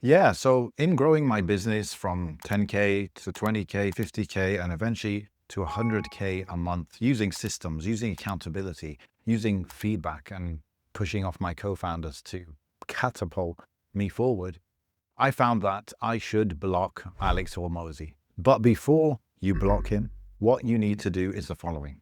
Yeah, so in growing my business from 10K to 20K, 50K, and eventually to 100K a month using systems, using accountability, using feedback, and pushing off my co-founders to catapult me forward, I found that I should block Alex Hormozi. But before you block him, what you need to do is the following.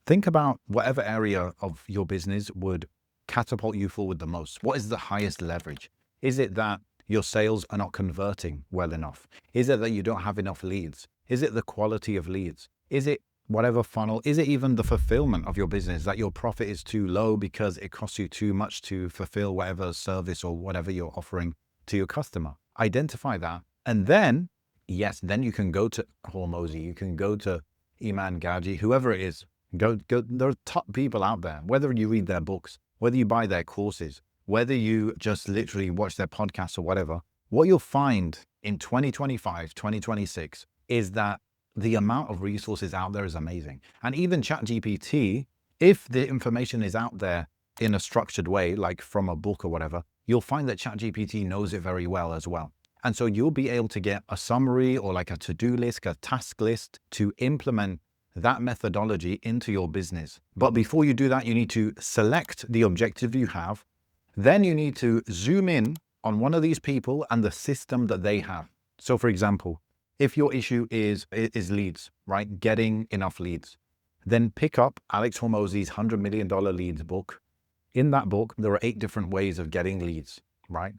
Think about whatever area of your business would catapult you forward the most. What is the highest leverage? Is it that your sales are not converting well enough? Is it that you don't have enough leads? Is it the quality of leads? Is it whatever funnel? Is it even the fulfillment of your business, that your profit is too low because it costs you too much to fulfill whatever service or whatever you're offering to your customer? Identify that. And then, yes, then you can go to Hormozi, you can go to Iman Gaji, whoever it is. Go. There are top people out there, whether you read their books, whether you buy their courses, whether you just literally watch their podcasts or whatever. What you'll find in 2025, 2026 is that the amount of resources out there is amazing. And even ChatGPT, if the information is out there in a structured way, like from a book or whatever, you'll find that ChatGPT knows it very well as well. And so you'll be able to get a summary or like a to-do list, a task list to implement that methodology into your business. But before you do that, you need to select the objective you have. Then you need to zoom in on one of these people and the system that they have. So for example, if your issue is leads, right? Getting enough leads, then pick up Alex Hormozi's $100 million leads book. In that book, there are 8 different ways of getting leads, right?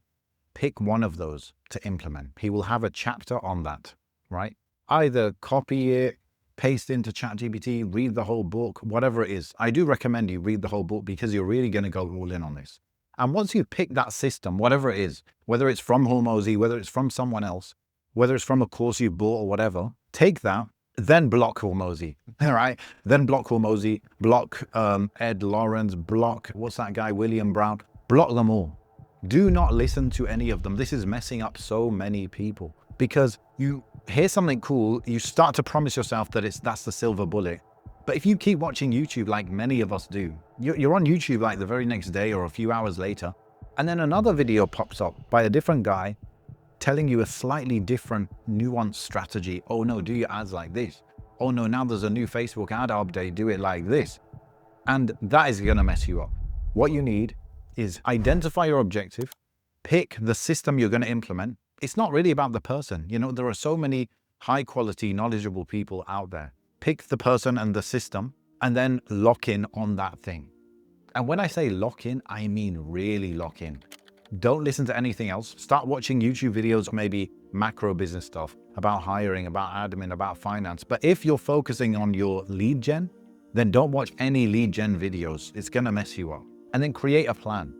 Pick one of those to implement. He will have a chapter on that, right? Either copy it, paste into ChatGPT, read the whole book, whatever it is. I do recommend you read the whole book because you're really going to go all in on this. And once you pick that system, whatever it is, whether it's from Hormozi, whether it's from someone else, whether it's from a course you bought or whatever, take that, then block Hormozi, all right? Then block Hormozi, block Ed Lawrence, block, what's that guy, William Brown, block them all. Do not listen to any of them. This is messing up so many people because you hear something cool, you start to promise yourself that that's the silver bullet. But if you keep watching YouTube like many of us do, you're on YouTube like the very next day or a few hours later, and then another video pops up by a different guy telling you a slightly different, nuanced strategy. Oh no, do your ads like this. Oh no, now there's a new Facebook ad update, do it like this. And that is going to mess you up. What you need is identify your objective, pick the system you're going to implement. It's not really about the person. You know, there are so many high quality, knowledgeable people out there. Pick the person and the system and then lock in on that thing. And when I say lock in, I mean really lock in. Don't listen to anything else. Start watching YouTube videos, maybe macro business stuff about hiring, about admin, about finance. But if you're focusing on your lead gen, then don't watch any lead gen videos. It's going to mess you up. And then create a plan.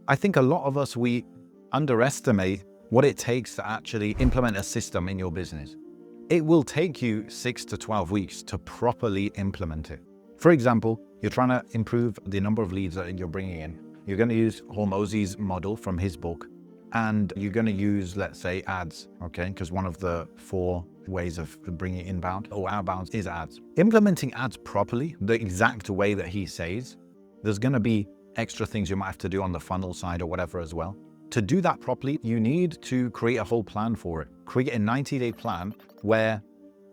I think a lot of us, we underestimate what it takes to actually implement a system in your business. It will take you 6 to 12 weeks to properly implement it. For example, you're trying to improve the number of leads that you're bringing in. You're going to use Hormozi's model from his book, and you're going to use, let's say, ads, okay? Because one of the 4 ways of bringing inbound or outbound is ads. Implementing ads properly, the exact way that he says, there's going to be extra things you might have to do on the funnel side or whatever as well. To do that properly, you need to create a whole plan for it. Create a 90-day plan where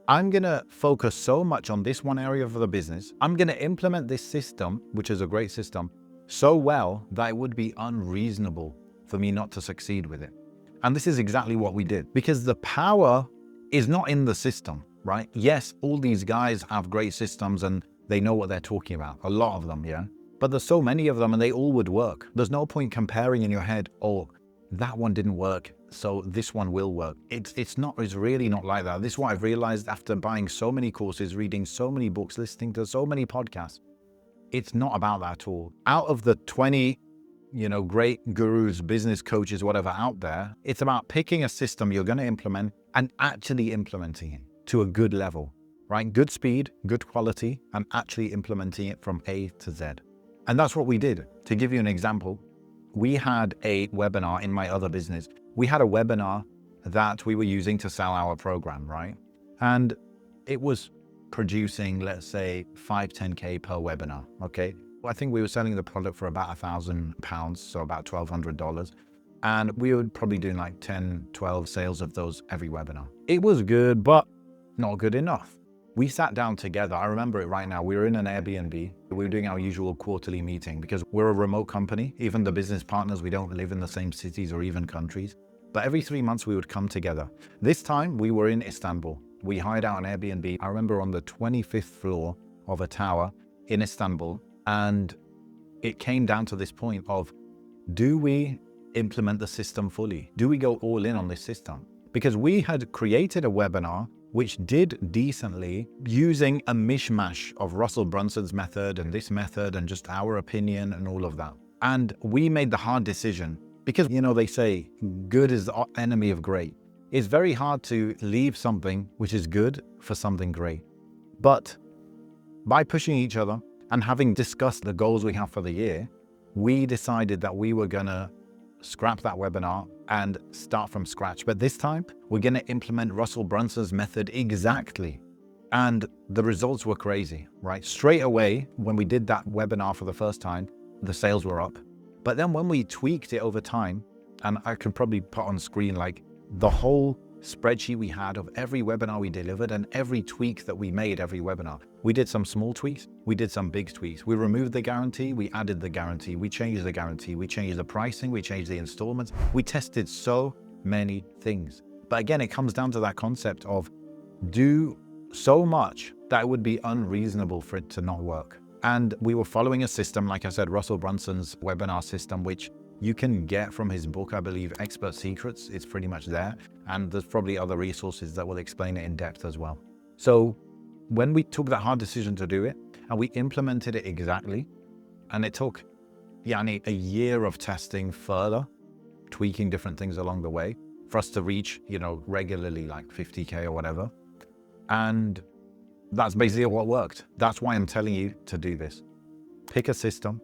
I'm going to focus so much on this one area of the business. I'm going to implement this system, which is a great system, so well that it would be unreasonable for me not to succeed with it. And this is exactly what we did, because the power is not in the system, right? Yes, all these guys have great systems and they know what they're talking about. A lot of them, yeah? But there's so many of them and they all would work. There's no point comparing in your head, oh, that one didn't work, so this one will work. It's really not like that. This is what I've realized after buying so many courses, reading so many books, listening to so many podcasts. It's not about that at all. Out of the 20, great gurus, business coaches, whatever out there, it's about picking a system you're going to implement and actually implementing it to a good level, right? Good speed, good quality, and actually implementing it from A to Z. And that's what we did. To give you an example, we had a webinar in my other business. We had a webinar that we were using to sell our program, right? And it was producing, let's say, 5-10K per webinar, okay? I think we were selling the product for about £1,000, so about $1,200. And we were probably doing like 10, 12 sales of those every webinar. It was good, but not good enough. We sat down together. I remember it right now. We were in an Airbnb. We were doing our usual quarterly meeting because we're a remote company. Even the business partners, we don't live in the same cities or even countries. But every 3 months we would come together. This time we were in Istanbul. We hired out an Airbnb. I remember on the 25th floor of a tower in Istanbul. And it came down to this point of, do we implement the system fully? Do we go all in on this system? Because we had created a webinar which did decently using a mishmash of Russell Brunson's method and this method and just our opinion and all of that. And we made the hard decision because, you know, they say good is the enemy of great. It's very hard to leave something which is good for something great. But by pushing each other and having discussed the goals we have for the year, we decided that we were gonna scrap that webinar and start from scratch. But this time, we're gonna implement Russell Brunson's method exactly. And the results were crazy, right? Straight away, when we did that webinar for the first time, the sales were up. But then when we tweaked it over time, and I can probably put on screen like the whole spreadsheet we had of every webinar we delivered and every tweak that we made every webinar. We did some small tweaks, we did some big tweaks. We removed the guarantee, we added the guarantee, we changed the guarantee, we changed the pricing, we changed the installments. We tested so many things. But again, it comes down to that concept of do so much that it would be unreasonable for it to not work. And we were following a system, like I said, Russell Brunson's webinar system, which you can get from his book, I believe, Expert Secrets. It's pretty much there. And there's probably other resources that will explain it in depth as well. So when we took that hard decision to do it and we implemented it exactly, and it took a year of testing further, tweaking different things along the way for us to reach, regularly like 50K or whatever. And that's basically what worked. That's why I'm telling you to do this. Pick a system,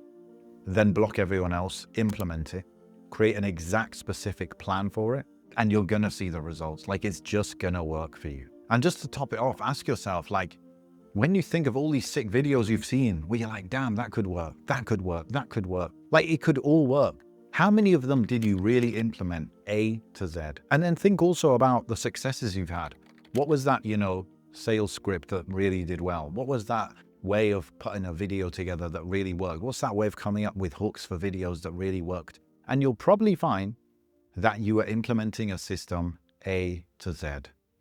then block everyone else, implement it, create an exact specific plan for it, and you're gonna see the results. Like, it's just gonna work for you. And just to top it off, ask yourself, like, when you think of all these sick videos you've seen, where you're like, damn, that could work, that could work, that could work. Like, it could all work. How many of them did you really implement A to Z? And then think also about the successes you've had. What was that, sales script that really did well? What was that way of putting a video together that really worked? What's that way of coming up with hooks for videos that really worked? And you'll probably find that you are implementing a system A to Z.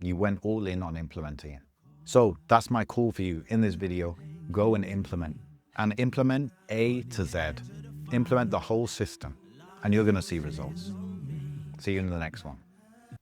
You went all in on implementing it. So that's my call for you in this video. Go and implement A to Z. Implement the whole system and you're going to see results. See you in the next one.